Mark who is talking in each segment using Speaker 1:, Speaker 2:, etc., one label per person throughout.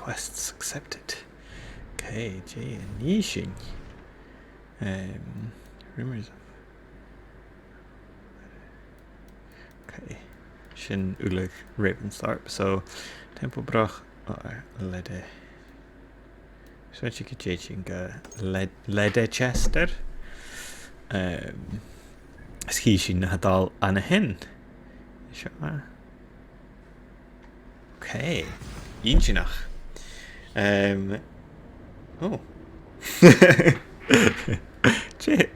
Speaker 1: Requests accepted. Okay, J Nishin. Rumors. Okay. Shin Ulig Ravensthorpe. So Temple Broch or Lede. Switch ik Ledecestre. Schieshin had al aan de hen. Okay. Eentje nog. Oh. Shit.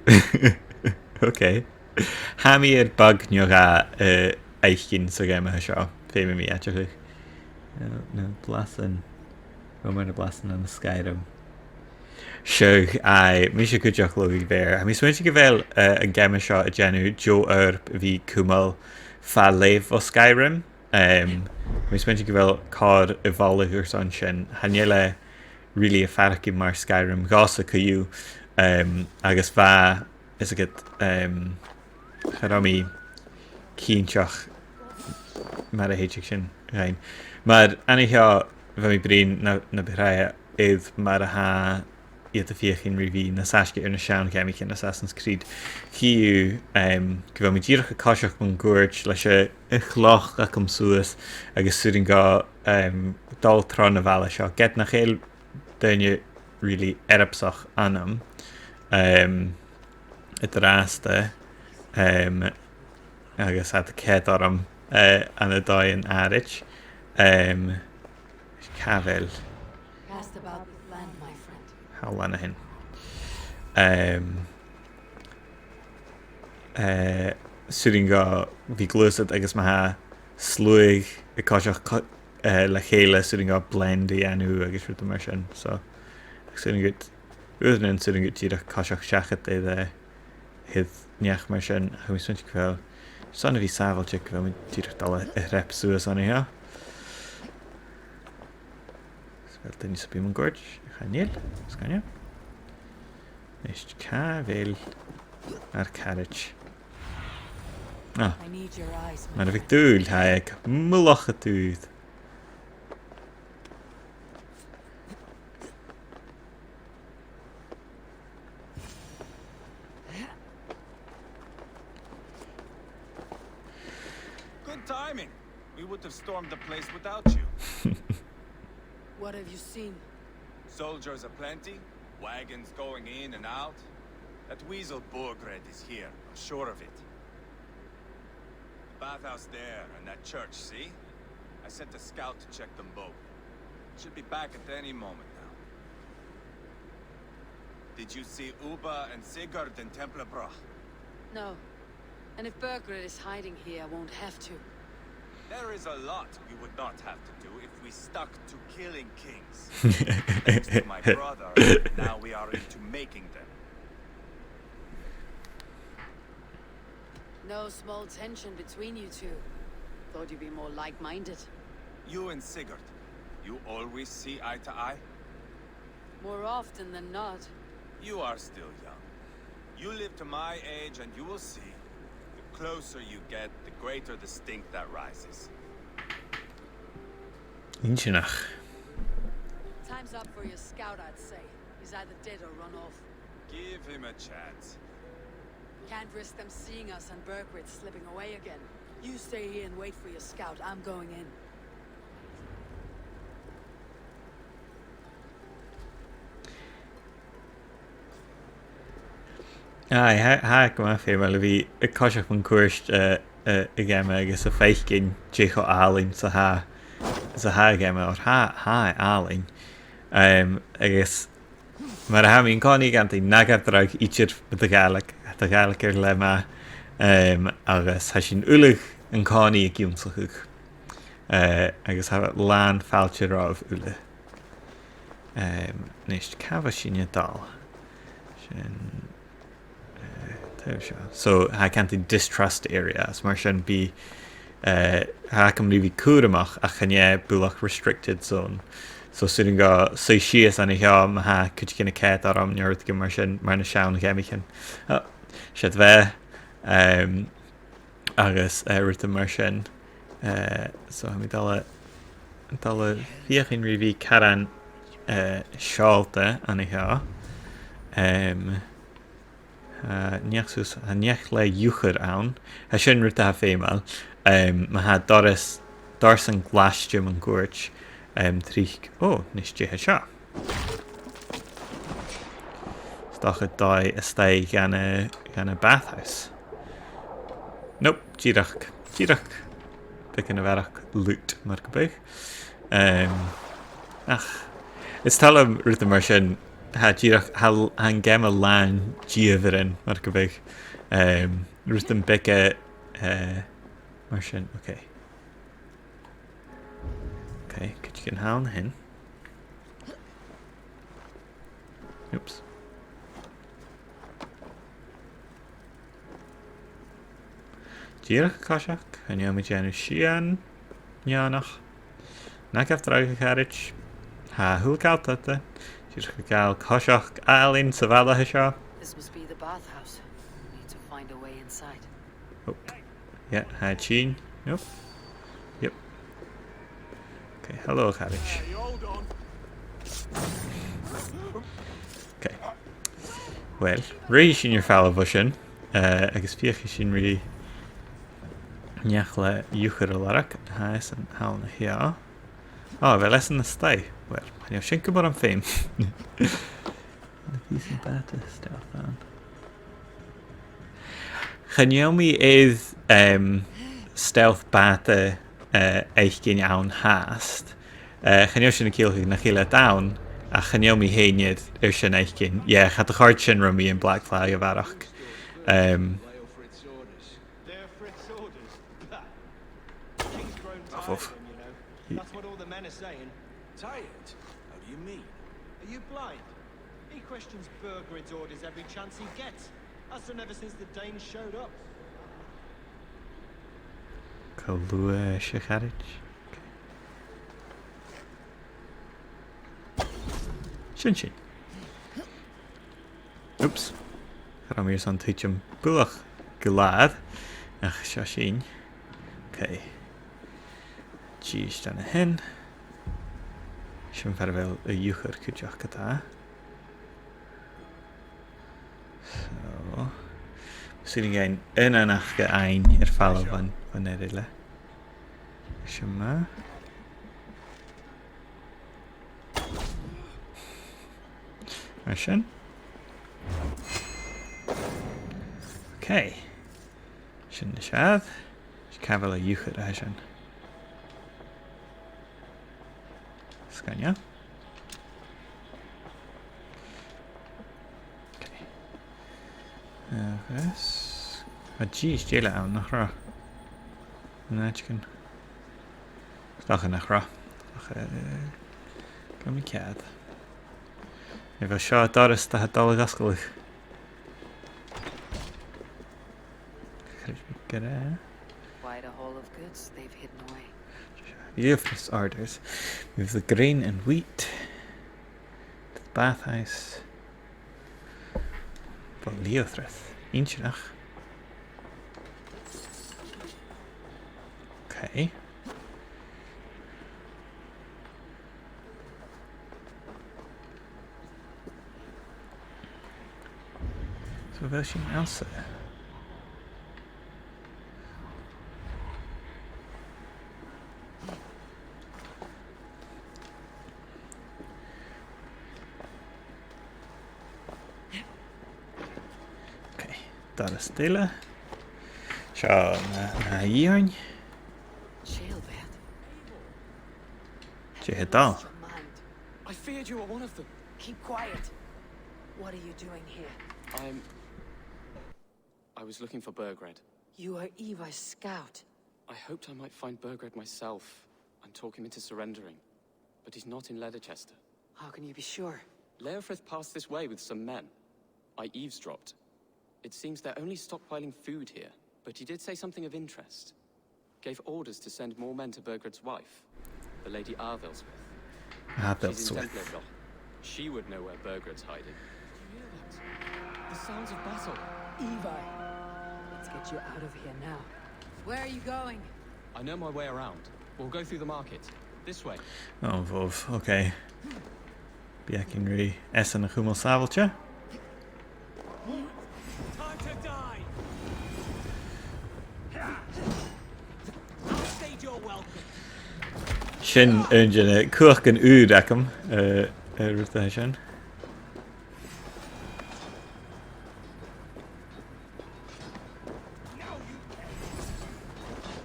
Speaker 1: Okay. Hamir bug nyoga eichkin so game show. Fame me actually. No blassen. Roman a blassen on the Skyrim. Sure, I mis go deach lo ver. I mis switch gevel a game shot a genu Joe vi kumal fa lev o Skyrim. Mis switch gevel card evolve or sunshine. Hanele really a farki mar Skyrim gosa ku agus va is a get harami keenchach mar a hitchin rein. Maar anyhow van mi brin na bereia is mar ha iad a fiochin riví na sasce ar na sean ceimic in Assassin's Creed. Chiú go bhfuil mi ddíreach a caiiseach an gúirt leis a chloch a cum suas agus suúrin gá dal trán na bhela seo. Get na chéil daine really erapsach anam i drásta agus hat a céad orm an a dáin árit. Cavel.
Speaker 2: Asked about the land, my friend.
Speaker 1: How lanahin. Suringa vi glúsad agus ma slúig I caiiseach le chéile suringa blendi anu agus ru mar sin. So suringa uan suringa tíach caiiseach seachat é hid neach mar sin ha mis swint go sanna bhí sábhailte go bhfuil tíach dal a rep suas anna hea. Wel, dyn ni sy'n byd yn gwrdd. Chaniel, sgania. Nes cael ar carriage. Ah, mae'n rhaid dŵl haeg. Mwloch y dŵd.
Speaker 3: Good timing. We would have stormed the place without you.
Speaker 2: What have you seen?
Speaker 3: Soldiers aplenty, wagons going in and out. That weasel Borgred is here, I'm sure of it. The bathhouse there and that church, see? I sent a scout to check them both. Should be back at any moment now. Did you see Uba and Sigurd in Templebroch?
Speaker 2: No. And if Bergred is hiding here, I won't have to.
Speaker 3: There is a lot we would not have to do if we stuck to killing kings. Thanks to my brother, now we are into making them.
Speaker 2: No small tension between you two. Thought you'd be more like-minded.
Speaker 3: You and Sigurd, you always see eye to eye?
Speaker 2: More often than not.
Speaker 3: You are still young. You live to my age and you will see. The closer you get, the greater the stink that rises.
Speaker 1: Inchinach.
Speaker 2: Time's up for your scout, I'd say. He's either dead or run off.
Speaker 3: Give him a chance.
Speaker 2: Can't risk them seeing us and Bergred slipping away again. You stay here and wait for your scout. I'm going in.
Speaker 1: Ai, ha go ma fé mar bhí i caiiseach an cuairt i gceime agus a féicin tícho álinn sa ha gceime or ha álinn agus mar a ha mín cáí gantí nagaddrag ítir a Gaelic ar le ma agus ha sin ulig an cáí a giúnsachuch agus ha lán fáilte ráh ule níos cabha sinne dal sin so I can't distrust areas mar sin bí ha can really cuaramach a chenne bulach restricted zone so suing go so sias an ha ma ha could you kinda cat am neart go mar sin mar na sean gemichin si bheith agus ruta mar sin so ha mi dal dal fiochin rivi caran seálta ana seo. Neachsus a neach le dúchar ann. Ha sin ruta ha féimeáil. Ma ha doras an glastim an gúirt trích. Oh, nis díthe seo. Stocha dói a stay gan a bathhouse. Nope, díreach. Pick in a bharach loot mar go big. Ach, is talam ruta mar sin ha díreach an gem a lán díomharin mar go big. Ruta bicke mar sin, okay. Okay, could you get hawn hin? Oops. Díreach caiseach, a neamid geanú sian, neanach. Nach after a carriage. Ha hulcaltata. Díreach gal caiseach alin sa bhalathe seo.
Speaker 2: This must be the bathhouse. We need to find a way inside.
Speaker 1: Oh. Yeah, ha chin. Nope. Yep. Okay, hello carriage. Okay. Well, rí sin your falla bhusin, agus fiocha sin rí neach le dúchar a larach, ha is an hána hiá. Oh, bheith leis an na stay. Well, neamh sin go bar an féim. Decent bata stuff on. Chanyomi is stealth bata eichgin awn hast. Chanyomi sin a na cíle down. A chanyomi héiniad sin eichgin. Yeah, chat a chart sin rumí in Black Flag a bharach.
Speaker 4: That's what all the men are saying.
Speaker 3: Tired? How do you mean?
Speaker 4: Are you blind? He questions Burgred's orders every chance he gets. That's done ever since the Danes showed up.
Speaker 1: Kalua Shekharich. Shin. Oops. Gaan we eens aan teach him bulach glad. Ach, shashin. Okay. Jeez, dan a hen. Sin fer wel a dúchar cúteach gotá. So, sitting again in an achge ein falla van erile. Shima. Marsin. Okay. Sin de siad. Cafel a dúchar a sin. Scania. Okay. This. A geez, jail out nach ra. Nachkin. Stach nach ra. Kom ik cad. If a shot doris ta het al gaskulig.
Speaker 2: Quite a haul of goods they've hidden away.
Speaker 1: Beautiful orders. We have the grain and wheat. The bathhouse. But Leòinte. Inchach. Okay. So wel sin Elsa. Daar is stille. Zo, naar hier. Je het al.
Speaker 3: I feared you were one of them.
Speaker 2: Keep quiet. What are you doing here?
Speaker 5: I was looking for Burgred.
Speaker 2: You are Evi's scout.
Speaker 5: I hoped I might find Burgred myself and talk him into surrendering. But he's not in Ledecestre.
Speaker 2: How can you be sure?
Speaker 5: Leòinte passed this way with some men. I eavesdropped. It seems they're only stockpiling food here, but he did say something of interest. Gave orders to send more men to Burgred's wife, the Lady Arvelswith. She's in Templerbloch. She would know where Burgred's hiding. Do you hear that? The sounds of battle.
Speaker 2: Evi, let's get you out of here now. Where are you going?
Speaker 5: I know my way around. We'll go through the market. This way.
Speaker 1: Oh, Vov, okay. Biaking ri essen a chumel saveltje.
Speaker 4: Time to die! I'll state your welcome.
Speaker 1: Sin ungin cuach an úd acum ruta sin.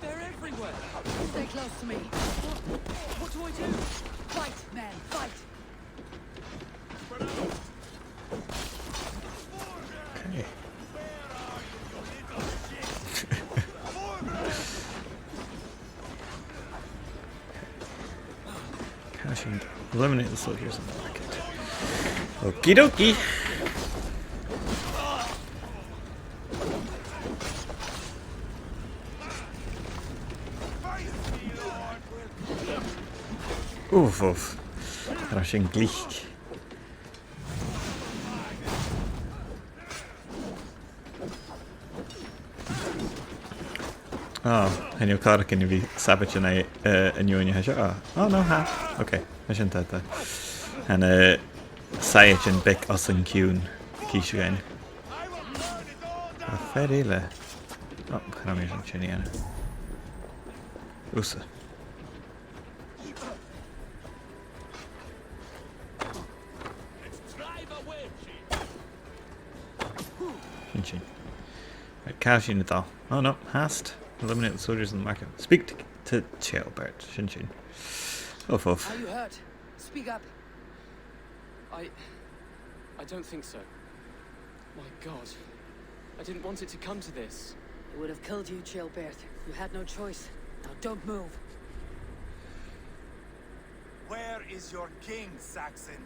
Speaker 5: They're everywhere.
Speaker 2: Stay close to me.
Speaker 5: What do I do?
Speaker 2: Fight, man, fight.
Speaker 1: Okay. Caching eliminate the soldiers in the market. Okie dokie. Oof, oof. Rushing glich. Oh, and you'll call it can you be savage and you and your oh no, ha. Okay, I shouldn't have that. And Sayach and Bick us and Kuhn Kish again. Ferrile. Oh, can I mention Chiniana? Usa. Chin. Right, Cashin it all. Oh no, hast. Eliminate the soldiers in the market. Speak to Pàirt. Shin. Oof.
Speaker 2: Are you hurt? Speak up.
Speaker 5: I don't think so. My God. I didn't want it to come to this.
Speaker 2: It would have killed you, Pàirt. You had no choice. Now don't move.
Speaker 3: Where is your king, Saxon?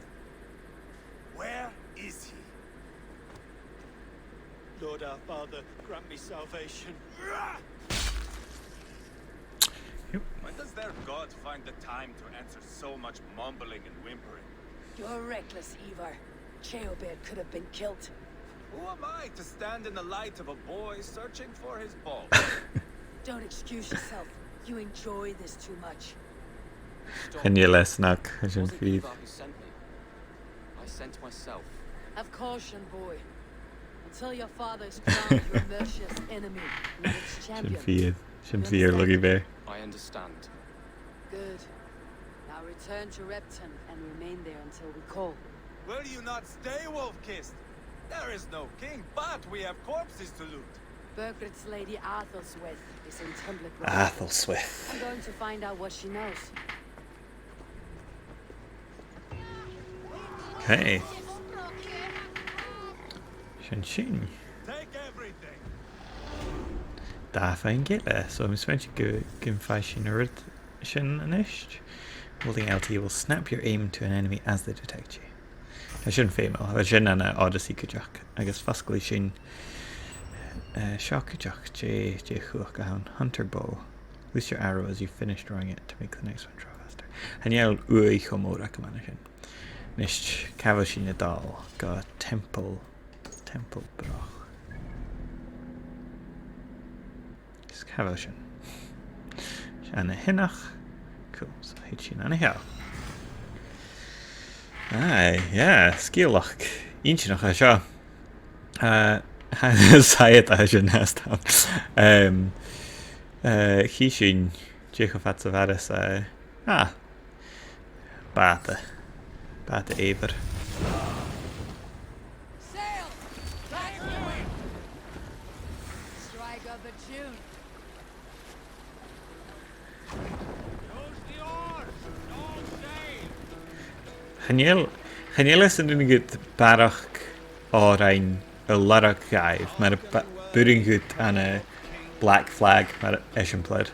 Speaker 3: Where is he?
Speaker 4: Lord our Father, grant me salvation.
Speaker 3: When does their god find the time to answer so much mumbling and whimpering?
Speaker 2: You're reckless, Ivar. Pàirt could have been killed.
Speaker 3: Who am I to stand in the light of a boy searching for his ball?
Speaker 2: Don't excuse yourself. You enjoy this too much.
Speaker 5: Stop.
Speaker 1: Can you less knock? I
Speaker 5: It
Speaker 1: shouldn't
Speaker 5: wasn't
Speaker 1: feed.
Speaker 5: Ivar who sent me. I sent myself.
Speaker 2: Have caution, boy. Until your father is crowned your merciless enemy, not its champion.
Speaker 1: Shouldn't feed your lucky bear.
Speaker 5: I understand.
Speaker 2: Good. Now return to Repton and remain there until we call.
Speaker 3: Will you not stay, Wolf-kissed? There is no king, but we have corpses to loot.
Speaker 2: Bergred's lady Athelstwith is in Template Road.
Speaker 1: Athelstwith.
Speaker 2: I'm going to find out what she knows.
Speaker 1: Okay. Shin.
Speaker 3: Take everything.
Speaker 1: Da fein gile, so I'm spent you go fashion or shin anisht. Holding LT will snap your aim to an enemy as they detect you. I shouldn't female. I shin an odyssey kujak. I guess fascally shin shock kujak j chuach hunter bow. Loose your arrow as you finish drawing it to make the next one draw faster. And yell ui chomo recommendation. Nisht kavashin nadal ga temple broch. Is kavashin. Anna hinach. Cool, so hitchin anna hill. Aye, yeah, skillach. Inch noch a seo. Sayet a sin nestam. Hishin Jacob Fatsavaris Bata Eber.
Speaker 2: Sail! Back away! Strike up a tune.
Speaker 1: Chaniel is yn unig barach o'r ein y larach gaif. Mae'r bwring hwt an y black flag mae'r esiampled.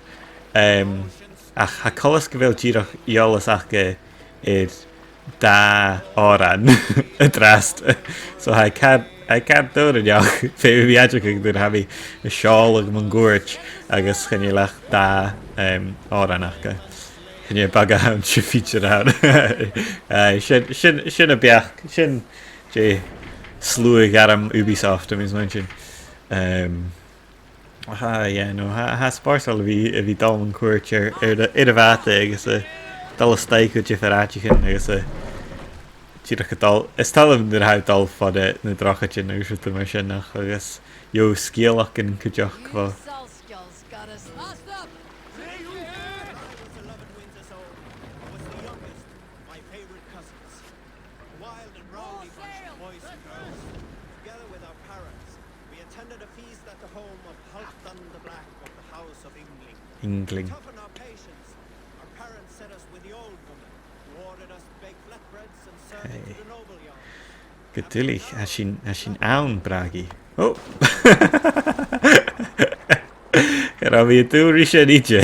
Speaker 1: Ach ha colas gyfel girach iolas ach i'r da oran y drast. So I can't dod yn iach fe fi adrych ag dyn hafi y siol ag mwyn gwrch agos chanielach da oran ach Can you bag out to feature out? Shin a biach, shin J slúig aram Ubisoft am is mention. Yeah, no, ha sparsal vi dalman cuairtear ar a bhata agus dal a steig go diferáitichen agus a tíach dal is talm nar ha dal fada na drachatin agus tu mar sin nach agus jo scéalach an cuideach
Speaker 2: You
Speaker 1: go
Speaker 2: Salskjalls got us. Ah, stop!
Speaker 4: was 11 winters old. I was the youngest, my favorite cousins. A wild and rowdy bunch of boys and girls. Together with our parents, we attended a feast at the home of Halfdan the Black of the House of Yngling.
Speaker 1: Yngling.
Speaker 4: To toughen our patience, our parents set us with the old woman, who ordered us to bake flatbreads and serve it to the noble young.
Speaker 1: Geduldig, as sin ann bragi. Oh! Ra fi dŵr eisiau nidje.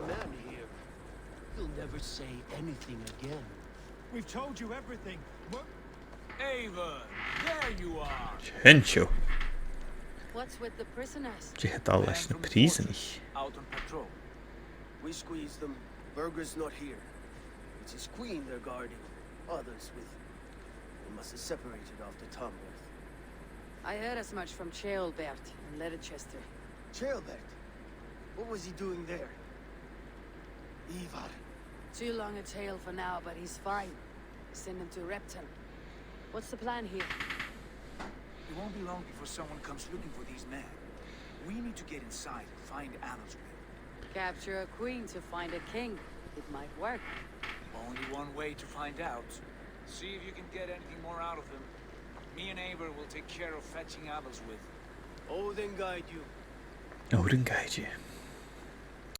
Speaker 6: Man here. You'll never say anything again.
Speaker 4: We've told you everything.
Speaker 3: Ava, there you are.
Speaker 1: Hensio.
Speaker 2: What's with the prisoners?
Speaker 1: Dje het al leis na prisen ich.
Speaker 3: Out on patrol.
Speaker 6: We squeezed them. Burger's not here. It's his queen they're guarding. Others with him. They must have separated after Tombirth.
Speaker 2: I heard as much from Pàirt in Ledecestre.
Speaker 6: Chaelbert? What was he doing there? Ivar.
Speaker 2: Too long a tale for now, but he's fine. Send him to Repton. What's the plan here?
Speaker 7: It won't be long before someone comes looking for these men. We need to get inside and find Adelswin.
Speaker 2: Capture a queen to find a king. It might work.
Speaker 7: Only one way to find out. See if you can get anything more out of them. Me and Eivor will take care of fetching Adelswin.
Speaker 6: Odin guide you.
Speaker 1: Odin guide je.